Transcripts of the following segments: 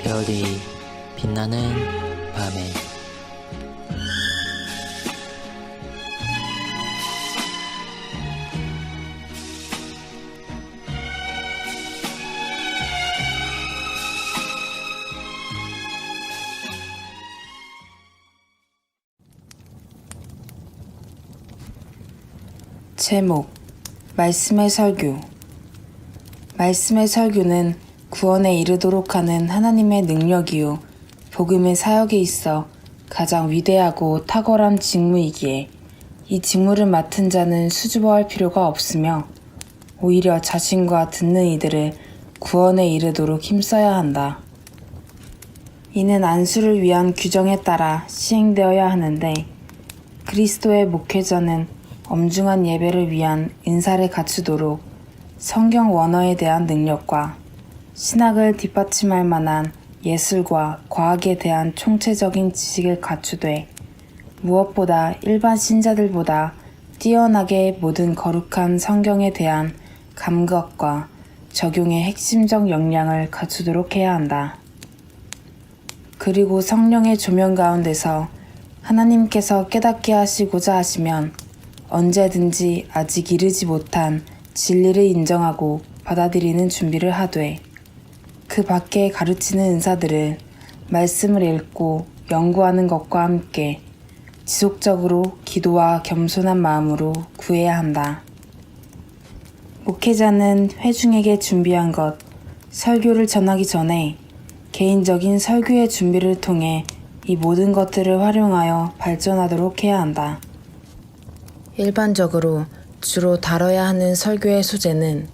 별이 빛나는 밤에 제목 말씀의 설교. 말씀의 설교는 구원에 이르도록 하는 하나님의 능력이요 복음의 사역에 있어 가장 위대하고 탁월한 직무이기에 이 직무를 맡은 자는 수줍어할 필요가 없으며 오히려 자신과 듣는 이들을 구원에 이르도록 힘써야 한다. 이는 안수를 위한 규정에 따라 시행되어야 하는데 그리스도의 목회자는 엄중한 예배를 위한 은사를 갖추도록 성경 원어에 대한 능력과 신학을 뒷받침할 만한 예술과 과학에 대한 총체적인 지식을 갖추되 무엇보다 일반 신자들보다 뛰어나게 모든 거룩한 성경에 대한 감각과 적용의 핵심적 역량을 갖추도록 해야 한다. 그리고 성령의 조명 가운데서 하나님께서 깨닫게 하시고자 하시면 언제든지 아직 이르지 못한 진리를 인정하고 받아들이는 준비를 하되 그 밖에 가르치는 은사들을 말씀을 읽고 연구하는 것과 함께 지속적으로 기도와 겸손한 마음으로 구해야 한다. 목회자는 회중에게 준비한 것, 설교를 전하기 전에 개인적인 설교의 준비를 통해 이 모든 것들을 활용하여 발전하도록 해야 한다. 일반적으로 주로 다뤄야 하는 설교의 소재는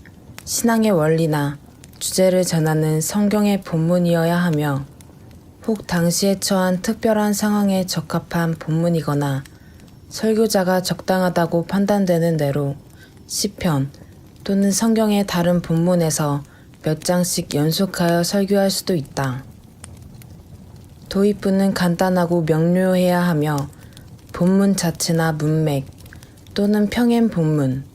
신앙의 원리나 주제를 전하는 성경의 본문이어야 하며 혹 당시에 처한 특별한 상황에 적합한 본문이거나 설교자가 적당하다고 판단되는 대로 시편 또는 성경의 다른 본문에서 몇 장씩 연속하여 설교할 수도 있다. 도입부는 간단하고 명료해야 하며 본문 자체나 문맥 또는 평행 본문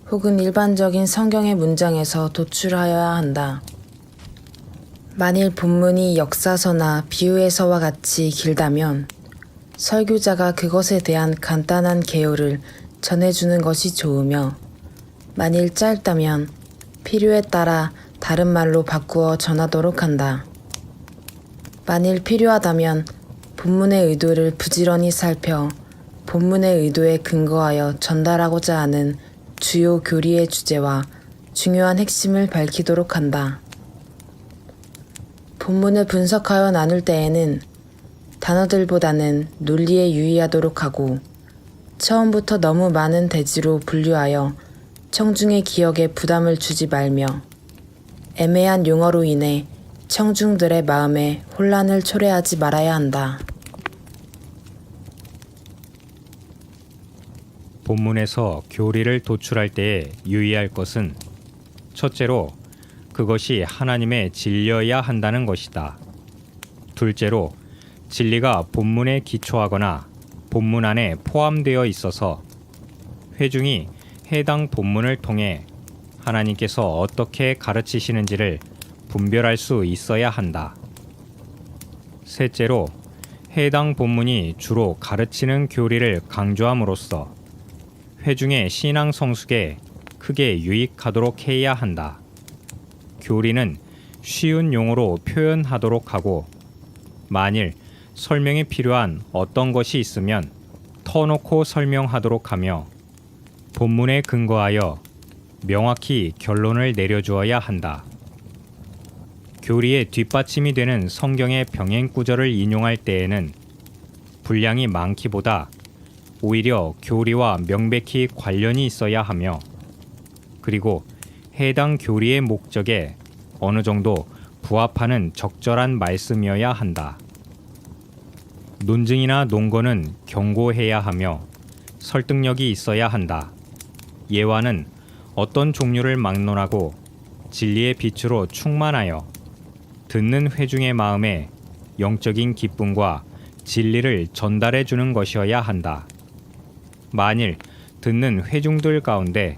혹은 일반적인 성경의 문장에서 도출하여야 한다. 만일 본문이 역사서나 비유에서와 같이 길다면 설교자가 그것에 대한 간단한 개요를 전해주는 것이 좋으며 만일 짧다면 필요에 따라 다른 말로 바꾸어 전하도록 한다. 만일 필요하다면 본문의 의도를 부지런히 살펴 본문의 의도에 근거하여 전달하고자 하는 주요 교리의 주제와 중요한 핵심을 밝히도록 한다. 본문을 분석하여 나눌 때에는 단어들보다는 논리에 유의하도록 하고 처음부터 너무 많은 대지로 분류하여 청중의 기억에 부담을 주지 말며 애매한 용어로 인해 청중들의 마음에 혼란을 초래하지 말아야 한다. 본문에서 교리를 도출할 때에 유의할 것은 첫째로 그것이 하나님의 진리여야 한다는 것이다. 둘째로 진리가 본문에 기초하거나 본문 안에 포함되어 있어서 회중이 해당 본문을 통해 하나님께서 어떻게 가르치시는지를 분별할 수 있어야 한다. 셋째로 해당 본문이 주로 가르치는 교리를 강조함으로써 회중의 신앙 성숙에 크게 유익하도록 해야 한다. 교리는 쉬운 용어로 표현하도록 하고 만일 설명이 필요한 어떤 것이 있으면 터놓고 설명하도록 하며 본문에 근거하여 명확히 결론을 내려주어야 한다. 교리의 뒷받침이 되는 성경의 병행 구절을 인용할 때에는 분량이 많기보다 오히려 교리와 명백히 관련이 있어야 하며 그리고 해당 교리의 목적에 어느 정도 부합하는 적절한 말씀이어야 한다. 논증이나 논거는 경고해야 하며 설득력이 있어야 한다. 예화는 어떤 종류를 막론하고 진리의 빛으로 충만하여 듣는 회중의 마음에 영적인 기쁨과 진리를 전달해 주는 것이어야 한다. 만일 듣는 회중들 가운데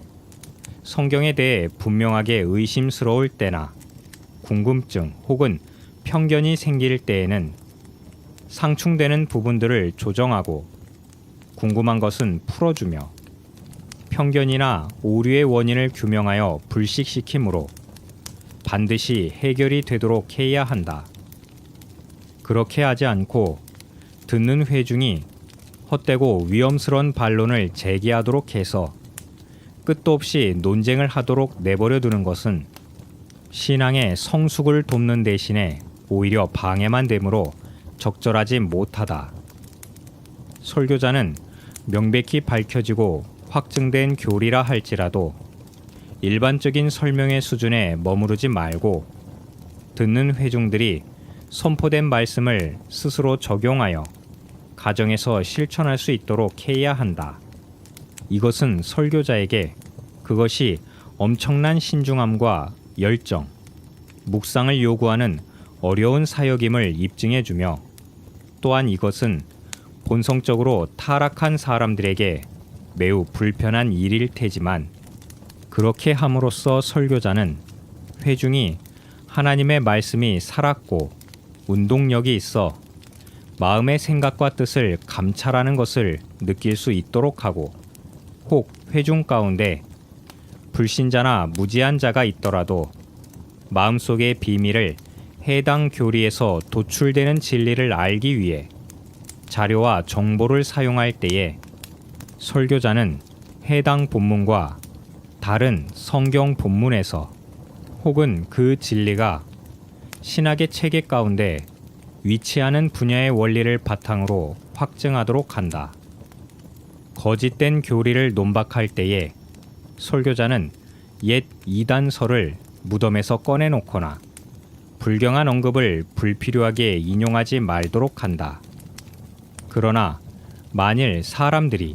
성경에 대해 분명하게 의심스러울 때나 궁금증 혹은 편견이 생길 때에는 상충되는 부분들을 조정하고 궁금한 것은 풀어주며 편견이나 오류의 원인을 규명하여 불식시키므로 반드시 해결이 되도록 해야 한다. 그렇게 하지 않고 듣는 회중이 헛되고 위험스러운 반론을 제기하도록 해서 끝도 없이 논쟁을 하도록 내버려 두는 것은 신앙의 성숙을 돕는 대신에 오히려 방해만 되므로 적절하지 못하다. 설교자는 명백히 밝혀지고 확증된 교리라 할지라도 일반적인 설명의 수준에 머무르지 말고 듣는 회중들이 선포된 말씀을 스스로 적용하여 가정에서 실천할 수 있도록 해야 한다. 이것은 설교자에게 그것이 엄청난 신중함과 열정, 묵상을 요구하는 어려운 사역임을 입증해주며 또한 이것은 본성적으로 타락한 사람들에게 매우 불편한 일일 테지만 그렇게 함으로써 설교자는 회중이 하나님의 말씀이 살았고 운동력이 있어 마음의 생각과 뜻을 감찰하는 것을 느낄 수 있도록 하고 혹 회중 가운데 불신자나 무지한 자가 있더라도 마음속의 비밀을 해당 교리에서 도출되는 진리를 알기 위해 자료와 정보를 사용할 때에 설교자는 해당 본문과 다른 성경 본문에서 혹은 그 진리가 신학의 체계 가운데 위치하는 분야의 원리를 바탕으로 확증하도록 한다. 거짓된 교리를 논박할 때에 설교자는 옛 이단설을 무덤에서 꺼내놓거나 불경한 언급을 불필요하게 인용하지 말도록 한다. 그러나 만일 사람들이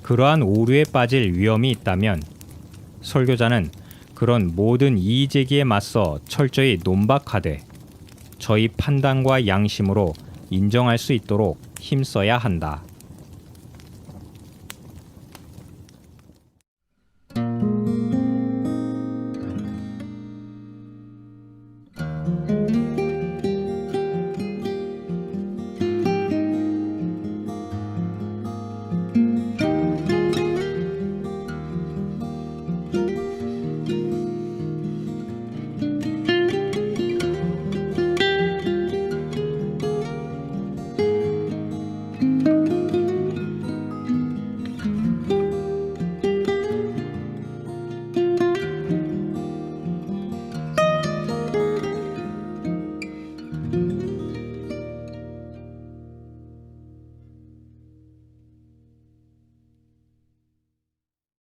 그러한 오류에 빠질 위험이 있다면 설교자는 그런 모든 이의제기에 맞서 철저히 논박하되 저희 판단과 양심으로 인정할 수 있도록 힘써야 한다.